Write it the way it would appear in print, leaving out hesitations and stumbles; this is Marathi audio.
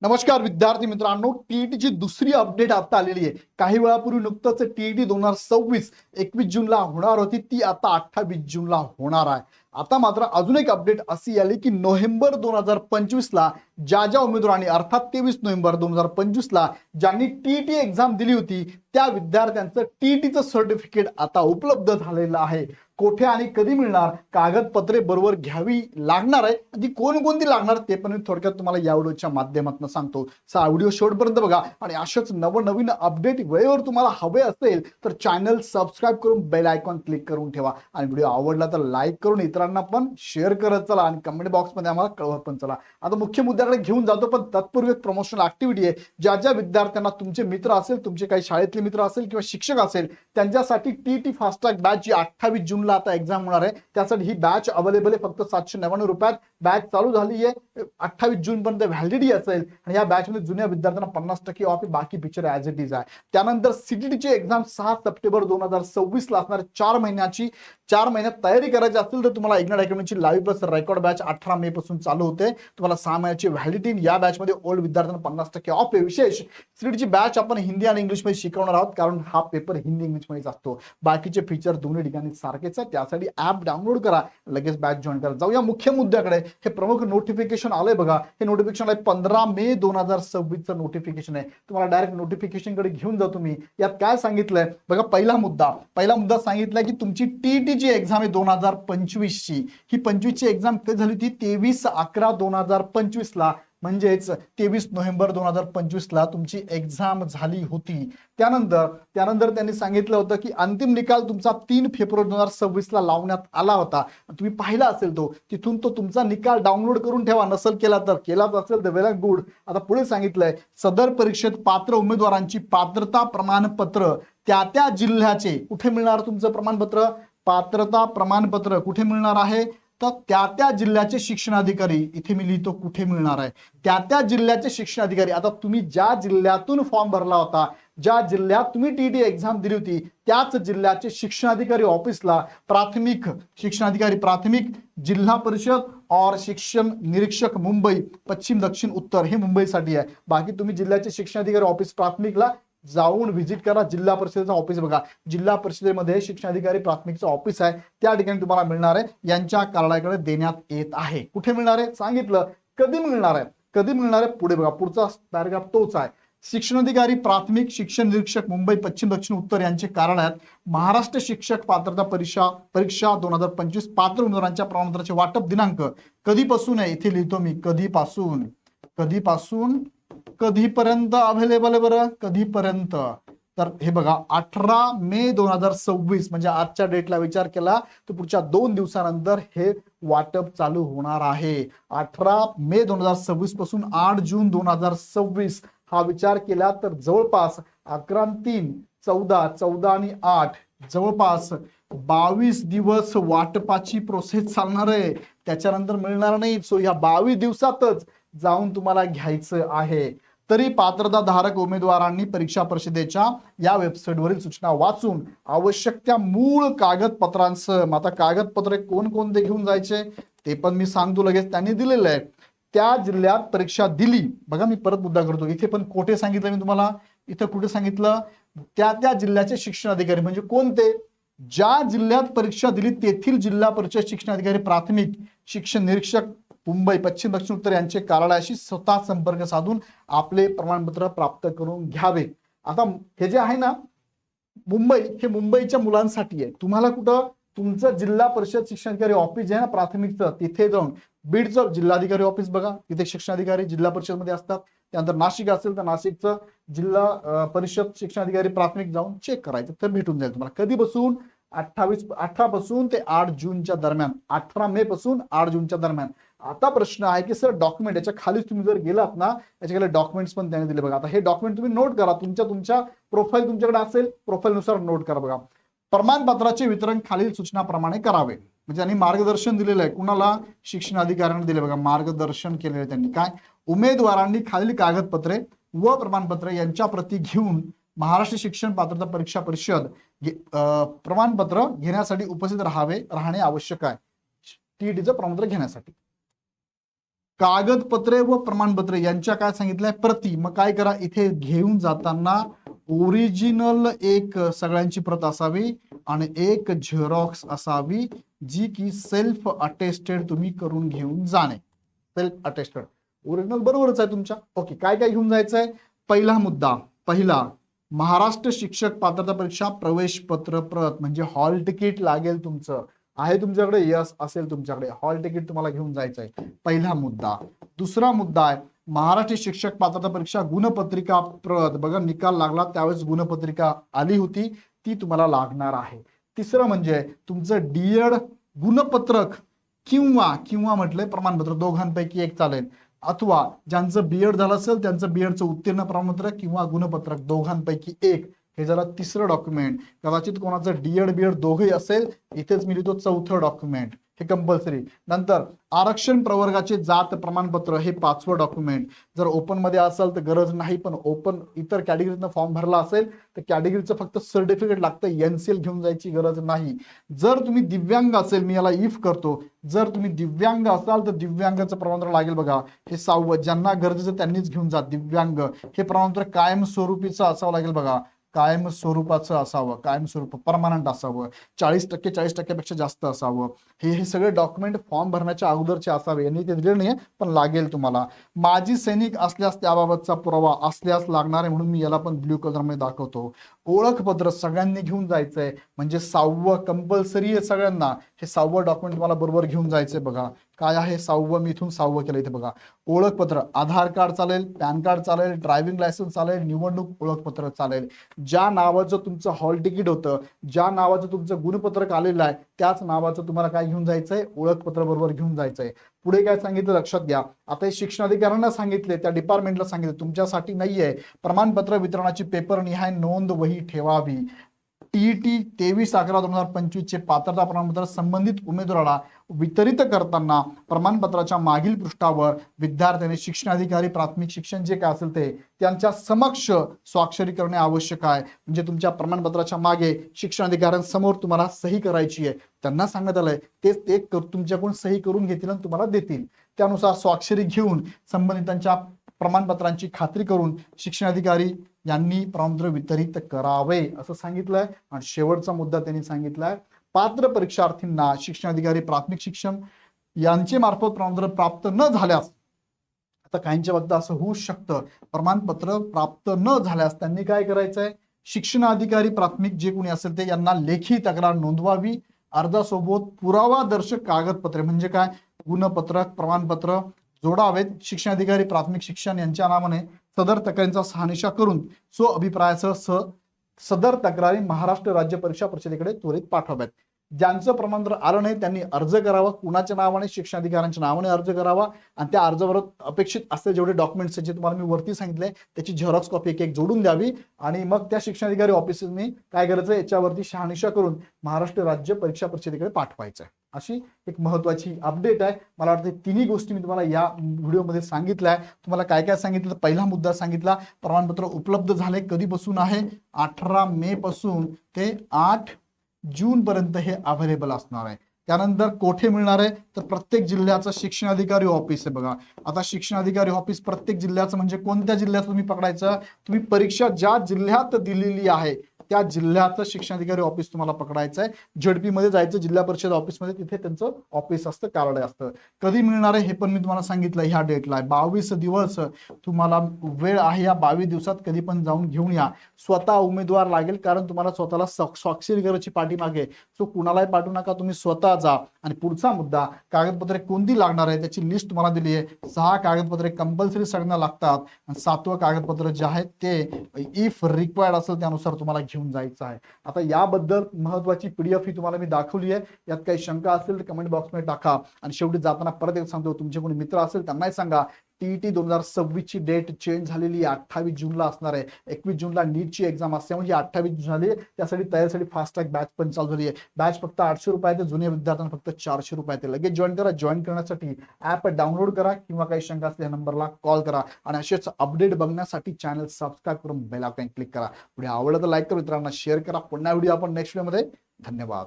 नमस्कार विद्यार्थी मित्रांनो, टीईटीची दुसरी अपडेट आता आलेली आहे। काही वेळापूर्वी नुकतंच टीईटी 2026 21 जूनला होणार होती, ती आता 28 जूनला होणार आहे। आता मात्र अजून एक अपडेट अशी आली की नोव्हेंबर 2025 ला ज्या उमेदवारांनी अर्थात 23 नोव्हेंबर 2025 ला ज्यांनी टीईटी एक्झाम दिली होती त्या विद्यार्थ्यांचं टीईटीचं सर्टिफिकेट आता उपलब्ध झालेलं आहे। कोठे आणि कधी मिळणार, कागदपत्रे बरोबर घ्यावी लागणार आहे, ती कोणकोणती लागणार ते पण मी थोडक्यात तुम्हाला या व्हिडिओच्या माध्यमातून सांगतो। व्हिडिओ शेवटपर्यंत बघा आणि अशाच नवनवीन अपडेट वेळेवर तुम्हाला हवे असेल तर चॅनल सबस्क्राइब करून बेल आयकॉन क्लिक करून ठेवा आणि व्हिडिओ आवडला तर लाईक करून इतरांना पण शेअर करत चला आणि कमेंट बॉक्समध्ये आम्हाला कळवत पण चला। आता मुख्य मुद्द्याकडे घेऊन जातो, पण तत्पूर्वी एक प्रमोशनल ऍक्टिव्हिटी आहे। ज्या विद्यार्थ्यांना तुमचे मित्र असेल, तुमचे काही शाळेतले मित्र असेल किंवा शिक्षक असेल, त्यांच्यासाठी टीईटी फास्ट ट्रॅक बॅच जी 28 जूनला आता एक्झाम होणार आहे त्यासाठी ही बॅच अवेलेबल आहे। फक्त 799 रुपयात बॅच चालू झाली आहे। 28 जून पर्यंत व्हॅलिडिटी असेल आणि या बॅच मध्ये जुन्या विद्यार्थ्यांना 50% ऑफ, बाकी पिक्चर ॲज इट इज आहे। त्यानंतर सीटीटीची एक्झाम 6 सप्टेंबर 2026 ला असणार। 4 महिन्यात तयारी करायची असेल तर तुम्हाला इग्नाइट अकॅडमीची live plus record batch 18 May पासून चालू होते। तुम्हाला 6 महिन्याची व्हॅलिडिटी, या बॅच मध्ये ओल्ड विद्यार्थ्यांना 50% ऑफ आहे। विशेष सीटीची बॅच आपण हिंदी आणि इंग्लिश मध्ये शिकवणार आहोत, कारण हा पेपर हिंदी इंग्लिश मध्ये असतो। बाकीचे फीचर दोन्ही ठिकाणी सारखेच आहे। त्यासाठी ऍप डाउनलोड करा, लगेच बॅच जॉईन करा। जाऊया मुख्य मुद्द्याकडे। हे प्रमुख नोटिफिकेशन आलंय बघा, हे नोटिफिकेशन आहे 15 मे 2026 चं नोटिफिकेशन आहे। तुम्हाला डायरेक्ट नोटिफिकेशन कडे घेऊन जातो मी। यात काय सांगितलंय बघा, पहिला मुद्दा सांगितलाय की तुमची टीईटीची एक्झाम आहे 2025 ची। ही 25 ची एक्झाम कधी झाली होती? 23/11/2025 ला, म्हणजेच 23 नोव्हेंबर 2025 ला तुमची एक्झाम झाली होती। त्यानंतर त्यांनी सांगितलं होतं की अंतिम निकाल तुमचा 3 फेब्रुवारी 2026 ला लावण्यात आला होता। तुम्ही पाहिला असेल तिथून तो तुमचा निकाल डाउनलोड करून ठेवा, नसेल केला तर, केलाच असेल तर वेल गुड। आता पुढे सांगितलंय सदर परीक्षेत पात्र उमेदवारांची पात्रता प्रमाणपत्र त्या जिल्ह्याचे कुठे मिळणार? तुमचं प्रमाणपत्र, पात्रता प्रमाणपत्र कुठे मिळणार आहे? तर त्या जिल्ह्याचे शिक्षणाधिकारी, इथे मी लिहितो कुठे मिळणार आहे, त्या जिल्ह्याचे शिक्षणाधिकारी। आता तुम्ही ज्या जिल्ह्यातून फॉर्म भरला होता, ज्या जिल्ह्यात तुम्ही टीईटी एक्झाम दिली होती, त्याच जिल्ह्याचे शिक्षणाधिकारी ऑफिसला प्राथमिक शिक्षणाधिकारी, प्राथमिक जिल्हा परिषद और शिक्षण निरीक्षक मुंबई पश्चिम दक्षिण उत्तर, हे मुंबईसाठी आहे। बाकी तुम्ही जिल्ह्याचे शिक्षणाधिकारी ऑफिस प्राथमिकला जाऊन व्हिजिट करा। जिल्हा परिषदेचं ऑफिस बघा, जिल्हा परिषदेमध्ये शिक्षणाधिकारी प्राथमिकचं ऑफिस आहे, त्या ठिकाणी तुम्हाला मिळणार आहे। यांच्या कार्यालयाकडे देण्यात येत आहे। कुठे मिळणार आहे सांगितलं, कधी मिळणार आहे पुढे बघा, पुढचा पॅराग्राफ तोच आहे। शिक्षणाधिकारी प्राथमिक शिक्षण निरीक्षक मुंबई पश्चिम दक्षिण उत्तर यांचे कार्यालयात महाराष्ट्र शिक्षक पात्रता परीक्षा 2025 पात्र उमेदवारांच्या प्रमाणपत्राचे वाटप दिनांक कधीपासून आहे, इथे लिहितो मी कधीपासून कधीपर्यंत अवेलेबल आहे बरं, कधीपर्यंत? तर हे बघा 18 मे 2026, म्हणजे आजच्या डेटला विचार केला तर पुढच्या 2 दिवसानंतर हे वाटप चालू होणार आहे। 18 मे 2026 पासून 8 जून 2026 हा विचार केला तर जवळपास 11 3 14 आणि 8 जवळपास 22 दिवस वाटपाची प्रोसेस चालणार आहे। त्याच्यानंतर मिळणार नाही। सो या 22 दिवसातच जाऊन तुम्हाला घ्यायचं आहे। तरी पात्रताधारक उमेदवारांनी परीक्षा परिषदेच्या या वेबसाईटवरील सूचना वाचून आवश्यक त्या मूळ कागदपत्रांसह, आता कागदपत्रे कोणकोणते घेऊन जायचे ते पण मी सांगतो लगेच, त्यांनी दिलेलं आहे। त्या जिल्ह्यात परीक्षा दिली, बघा मी परत मुद्दा करतो, इथे पण कोठे सांगितलं मी तुम्हाला, इथं कुठे सांगितलं? त्या जिल्ह्याचे शिक्षणाधिकारी, म्हणजे कोणते? ज्या जिल्ह्यात परीक्षा दिली तेथील जिल्हा परिषद शिक्षणाधिकारी प्राथमिक शिक्षण निरीक्षक मुंबई पश्चिम दक्षिण उत्तर यांचे कार्यालयाशी स्वतः संपर्क साधून आपले प्रमाणपत्र प्राप्त करून घ्यावे। आता हे जे आहे ना मुंबई, हे मुंबईच्या मुलांसाठी आहे। तुम्हाला कुठं? तुमचं जिल्हा परिषद शिक्षणाधिकारी ऑफिस आहे ना प्राथमिकचं, तिथे जाऊन बीडचं जिल्हाधिकारी ऑफिस बघा, तिथे शिक्षणाधिकारी जिल्हा परिषद मध्ये असतात। त्यानंतर नाशिक असेल तर नाशिकचं जिल्हा परिषद शिक्षणाधिकारी प्राथमिक जाऊन चेक करायचं, तर भेटून जाईल तुम्हाला। कधीपासून? 18 पासून ते 8 जूनच्या दरम्यान, 18 मे पासून 8 जूनच्या दरम्यान। आता प्रश्न आहे की सर डॉक्युमेंट, याच्या खाली तुम्ही जर गेलात ना, याच्या खाली डॉक्युमेंट्स पण त्याने दिले बघा। आता हे डॉक्युमेंट तुम्ही नोट करा, तुमच्या प्रोफाईल तुमच्याकडे असेल, प्रोफाईल नुसार नोट करा बघा। प्रमाणपत्राचे वितरण खालील सूचनाप्रमाणे करावे, म्हणजे त्यांनी मार्गदर्शन दिलेलं आहे। कुणाला? शिक्षणाधिकाऱ्यांना दिले बघा, मार्गदर्शन केलेलं त्यांनी। काय? उमेदवारांनी खालील कागदपत्रे व प्रमाणपत्र यांच्या प्रती घेऊन महाराष्ट्र शिक्षण पात्रता परीक्षा परिषद प्रमाणपत्र घेण्यासाठी उपस्थित राहणे आवश्यक आहे, टीईटीचं प्रमाणपत्र घेण्यासाठी। कागदपत्रे व प्रमाणपत्रे यांच्या काय सांगितलंय प्रती. मग काय करा, इथे घेऊन जाताना ओरिजिनल एक सगळ्यांची प्रत असावी आणि एक झेरॉक्स असावी, जी की सेल्फ अटेस्टेड तुम्ही करून घेऊन जाणे. सेल्फ अटेस्टेड ओरिजिनल बरोबरच आहे तुमच्या. ओके, काय काय घेऊन जायचंय. पहिला मुद्दा, पहिला महाराष्ट्र शिक्षक पात्रता परीक्षा प्रवेश पत्र प्रत, म्हणजे हॉल तिकीट लागेल तुमचं. आहे तुमच्याकडे, यस असेल तुमच्याकडे, हॉल तिकीट तुम्हाला घेऊन जायचंय. पहिला मुद्दा. दुसरा मुद्दा आहे महाराष्ट्र शिक्षक पात्रता परीक्षा गुणपत्रिका प्रत. बघा निकाल लागला त्यावेळेस गुणपत्रिका आली होती, ती तुम्हाला लागणार आहे. तिसरं म्हणजे तुमचं डीएड गुणपत्रक किंवा किंवा म्हटलंय प्रमाणपत्र, दोघांपैकी एक चालेल. अथवा ज्यांचं बीएड झालं असेल त्यांचं बीएडचं उत्तीर्ण प्रमाणपत्र किंवा गुणपत्रक, दोघांपैकी एक. हे झालं तिसरं डॉक्युमेंट. कदाचित कोणाचं डीएड बीएड दोघही असेल, इथेच मी लिहितो चौथं डॉक्युमेंट, हे कंपल्सरी. नंतर आरक्षण प्रवर्गाचे जात प्रमाणपत्र, हे पाचवं डॉक्युमेंट. जर ओपन मध्ये असेल तर गरज नाही, पण ओपन इतर कॅटेगरीतनं फॉर्म भरला असेल तर कॅटेगरीचं फक्त सर्टिफिकेट लागतं, एनसीएल घेऊन जायची गरज नाही. जर तुम्ही दिव्यांग असेल, मी याला इफ करतो, जर तुम्ही दिव्यांग असाल तर दिव्यांगाचं प्रमाणपत्र लागेल. बघा हे 6वं, ज्यांना गरजेचं त्यांनीच घेऊन जा. दिव्यांग हे प्रमाणपत्र कायमस्वरूपीचं असावं लागेल. बघा कायम स्वरूपाचं असावं, कायम स्वरूप परमानंट असावं, 40% 40%पेक्षा जास्त असावं. हे सगळे डॉक्युमेंट फॉर्म भरण्याच्या अगोदरचे असावे. यांनी ते दिले नाहीये पण लागेल तुम्हाला. माजी सैनिक असल्यास त्याबाबतचा पुरावा असल्यास लागणार आहे, म्हणून मी याला पण ब्ल्यू कलर मध्ये दाखवतो. ओळखपत्र सगळ्यांनी घेऊन जायचंय, म्हणजे 6वं कंपल्सरी आहे सगळ्यांना. हे 6वं डॉक्युमेंट तुम्हाला बरोबर घेऊन जायचंय. बघा काय आहे 6वं, मी इथून 6वं केलं. इथे बघा ओळखपत्र, आधार कार्ड चालेल, पॅन कार्ड चालेल, ड्रायव्हिंग लायसन्स चालेल, निवडणूक ओळखपत्र चालेल. ज्या नावाचं तुमचं हॉल तिकीट होतं, ज्या नावाचं तुमचं गुणपत्रक आलेलं आहे, त्याच नावाचं तुम्हाला काय घेऊन जायचंय, ओळखपत्र बरोबर घेऊन जायचंय. पुढे काय सांगितलं लक्षात घ्या. आता हे शिक्षणाधिकाऱ्यांना सांगितले, त्या डिपार्टमेंटला सांगितले, तुमच्यासाठी नाहीये. प्रमाणपत्र वितरणाची पेपर निहाय नोंद वही ठेवावी. टीईटी 23/11/2025 चे पात्रता प्रमाणपत्र संबंधित उमेदवाराला वितरित करताना प्रमाणपत्राच्या मागील पृष्ठावर विद्यार्थ्याने शिक्षणाधिकारी प्राथमिक शिक्षण जे काय असेल ते त्यांच्या समक्ष स्वाक्षरी करणे आवश्यक आहे. म्हणजे तुमच्या प्रमाणपत्राच्या मागे शिक्षणाधिकाऱ्यांसमोर तुम्हाला सही करायची आहे. त्यांना सांगत आलंय तेच ते तुमच्याकडून सही करून घेतील आणि तुम्हाला देतील. त्यानुसार स्वाक्षरी घेऊन संबंधितांच्या प्रमाणपत्रांची खात्री करून शिक्षणाधिकारी यांनी प्रमाणपत्र वितरित करावे असं सांगितलंय. आणि शेवटचा मुद्दा त्यांनी सांगितलाय, पात्र परीक्षार्थींना शिक्षणाधिकारी प्राथमिक शिक्षण यांचे मार्फत प्रमाणपत्र प्राप्त न झाल्यास, आता काहींच्या बाबतीत असं होऊ शकतं, प्रमाणपत्र प्राप्त न झाल्यास त्यांनी काय करायचंय, शिक्षणाधिकारी प्राथमिक जे कोणी असेल ते यांना लेखी तक्रार नोंदवावी. अर्जासोबत पुरावादर्शक कागदपत्रे म्हणजे काय, गुणपत्रक प्रमाणपत्र जोडावेत. शिक्षणाधिकारी प्राथमिक शिक्षण यांच्या नावाने सदर तक्रारींचा शहानिशा करून अभिप्रायासह सदर तक्रारी महाराष्ट्र राज्य परीक्षा परिषदेकडे त्वरित पाठवाव्यात. ज्यांचं प्रमाणपत्र आलं नाही त्यांनी अर्ज करावा, कुणाच्या नावाने, शिक्षणाधिकाऱ्यांच्या नावाने अर्ज करावा. आणि त्या अर्जावर अपेक्षित असलेले जेवढे डॉक्युमेंट्स जे तुम्हाला मी वरती सांगितले त्याची झेरॉक्स कॉपी एक एक जोडून द्यावी. आणि मग त्या शिक्षणाधिकारी ऑफिसने काय करायचं, याच्यावरती शहानिशा करून महाराष्ट्र राज्य परीक्षा परिषदेकडे पाठवायचं. अशी एक महत्वाची अपडेट आहे. मला वाटतं तिन्ही गोष्टी मी तुम्हाला या व्हिडिओमध्ये सांगितल्या आहे. तुम्हाला काय काय सांगितलं, पहिला मुद्दा सांगितला, प्रमाणपत्र उपलब्ध झाले कधीपासून आहे, 18 मे पासून ते 8 जून पर्यंत हे अवेलेबल असणार आहे. त्यानंतर कोठे मिळणार आहे, तर प्रत्येक जिल्ह्याचं शिक्षणाधिकारी ऑफिस आहे. बघा आता शिक्षणाधिकारी ऑफिस प्रत्येक जिल्ह्याचं म्हणजे कोणत्या जिल्ह्यात तुम्ही पकडायचं, तुम्ही परीक्षा ज्या जिल्ह्यात दिलेली आहे त्या जिल्ह्याचं शिक्षणाधिकारी ऑफिस तुम्हाला पकडायचं आहे. झडपी मध्ये जायचं, जिल्हा परिषद ऑफिसमध्ये, तिथे त्यांचं ऑफिस असतं, कार्यालय असतं. कधी मिळणार आहे हे पण मी तुम्हाला सांगितलं, ह्या डेटला आहे. 22 दिवस तुम्हाला वेळ आहे. या 22 दिवसात कधी पण जाऊन घेऊन या. स्वतः उमेदवार लागेल, कारण तुम्हाला स्वतःला स्वाक्षरी करायची पाठीमागे, सो कुणालाही पाठवू नका, तुम्ही स्वतः जा. आणि पुढचा मुद्दा, कागदपत्रे कोणती लागणार आहे त्याची लिस्ट तुम्हाला दिली आहे. 6 कागदपत्रे कंपल्सरी सगळ्यांना लागतात. आणि 7वं कागदपत्र जे आहे ते इफ रिक्वायर्ड असेल त्यानुसार तुम्हाला घेऊन जायचं आहे. आता याबद्दल महत्वाची पीडीएफ ही तुम्हाला मी दाखवली आहे. यात काही शंका असेल तर कमेंट बॉक्समध्ये टाका. आणि शेवटी जाताना परत एक सांगतो, तुमचे कोणी मित्र असेल त्यांनाही सांगा, टीईटी 2026 ची डेट चेंज झालेली आहे, 28 जूनला असणार आहे. 21 जूनला नीटची एक्झाम असते, म्हणजे 28 जून झाली. त्यासाठी तयारीसाठी फास्ट ट्रॅक बॅच पण चालू झाली आहे. बॅच फक्त 800 रुपये आहे, जुन्या विद्यार्थ्यांना फक्त 400 रुपये आहे. लगेच जॉईन करा. जॉईन करण्यासाठी ऍप डाउनलोड करा किंवा काही शंका असल्या नंबरला कॉल करा. आणि असेच अपडेट बघण्यासाठी चॅनल सबस्क्राईब करून बेल आयकॉन क्लिक करा. व्हिडिओ आवडला तर लाईक करा, मित्रांना शेअर करा. पुन्हा व्हिडिओ आपण नेक्स्ट व्हिडिओमध्ये. धन्यवाद.